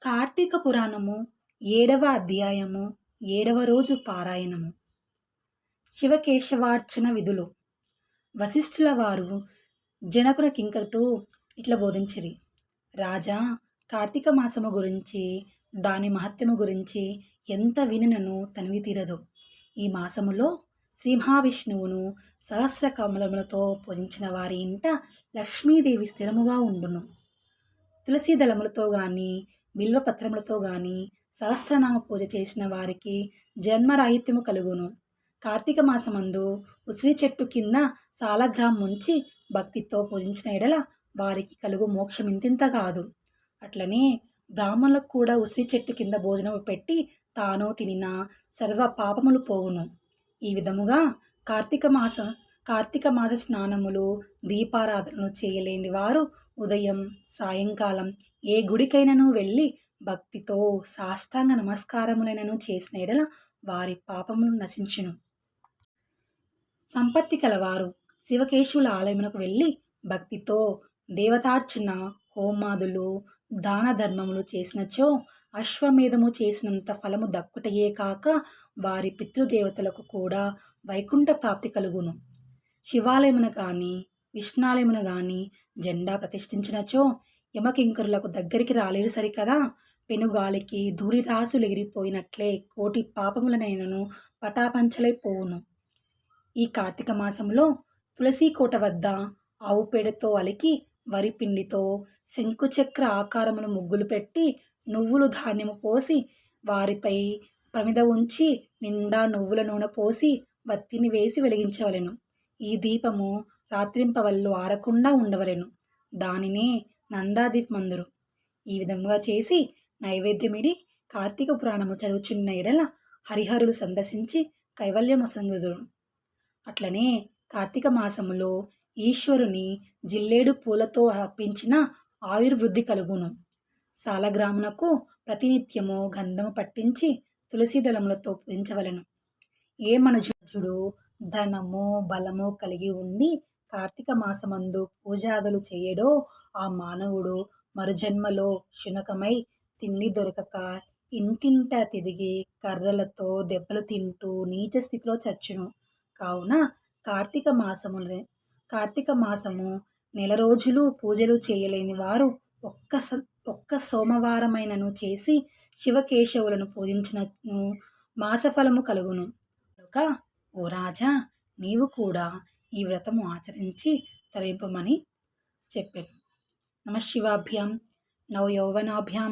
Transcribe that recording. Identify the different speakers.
Speaker 1: కార్తీక పురాణము 7వ అధ్యాయము 7వ రోజు పారాయణము. శివకేశవార్చన విధులు. వశిష్ఠుల వారు జనకుల కింకరుటూ ఇట్లా బోధించిరి. రాజా, కార్తీక మాసము గురించి, దాని మహత్యము గురించి ఎంత వినినను తనివి తీరదు. ఈ మాసములో శ్రీ మహావిష్ణువును సహస్ర కమలములతో పూజించిన వారి ఇంట లక్ష్మీదేవి స్థిరముగా ఉండును. తులసి దళములతో గాని బిల్వపత్రములతో గాని సహస్రనామ పూజ చేసిన వారికి జన్మరాహిత్యము కలుగును. కార్తీక మాసమందు ఉసిరి చెట్టు కింద సాలగ్రామం ఉంచి భక్తితో పూజించిన ఎడల వారికి కలుగు మోక్షం ఇంతింత కాదు. అట్లనే బ్రాహ్మణులకు కూడా ఉసిరి చెట్టు కింద భోజనము పెట్టి తాను తినిన సర్వ పాపములు పోవును. ఈ విధముగా కార్తీక మాస స్నానములు, దీపారాధనలు చేయలేని వారు ఉదయం సాయంకాలం ఏ గుడికైనను వెళ్ళి భక్తితో సాష్టాంగ నమస్కారములైనను చేసిన ఎడల వారి పాపములు నశించును. సంపత్తి కలవారు శివకేశవుల ఆలయమునకు వెళ్ళి భక్తితో దేవతార్చన, హోమాదులు, దాన ధర్మములు చేసినచో అశ్వమేధము చేసినంత ఫలము దక్కుటయే కాక వారి పితృదేవతలకు కూడా వైకుంఠ ప్రాప్తి కలుగును. శివాలయమున గాని విష్ణాలయమున గాని జెండా ప్రతిష్ఠించినచో యమకింకరులకు దగ్గరికి రాలేరు సరికదా. పెనుగాలికి ధూళిరాసులు ఎగిరిపోయినట్లే కోటి పాపములనైనను పటాపంచలైపోవును. ఈ కార్తీక మాసంలో తులసి కోట వద్ద ఆవు పేడతో అలికి వరి పిండితో శంకుచక్ర ఆకారములు ముగ్గులు పెట్టి నువ్వులు ధాన్యము పోసి వారిపై ప్రమిద ఉంచి నిండా నువ్వుల నూనె పోసి వత్తిని వేసి వెలిగించవలెను. ఈ దీపము రాత్రింపవళ్ళు ఆరకుండా ఉండవలెను. దానినే నందాదీపమందురు. ఈ విధముగా చేసి నైవేద్యమిడి కార్తీక పురాణము చదువుచున్న ఎడల హరిహరులు సందర్శించి కైవల్యమొసంగుదురు. అట్లనే కార్తీక మాసములో ఈశ్వరుని జిల్లేడు పూలతో అర్పించిన ఆయుర్వృద్ధి కలుగును. సాలగ్రామునకు ప్రతినిత్యము గంధము పట్టించి తులసి దళములతో పూజించవలెను. ఏ మనుజుడు ధనము బలము కలిగి ఉండి కార్తీక మాసమందు పూజాదులు చేయడో ఆ మానవుడు మరుజన్మలో శునకమై తిండి దొరకక ఇంటింట తిరిగి కర్రలతో దెబ్బలు తింటూ నీచ స్థితిలో చచ్చును. కావున కార్తీక మాసము నెల రోజులు పూజలు చేయలేని వారు ఒక్క సోమవారమైనను చేసి శివకేశవులను పూజించినను మాసఫలము కలుగును. కనుక ఓ రాజా, నీవు కూడా ఈ వ్రతము ఆచరించి తరింపమని చెప్పాను. నమః శివాభ్యాం నవయౌవనాభ్యాం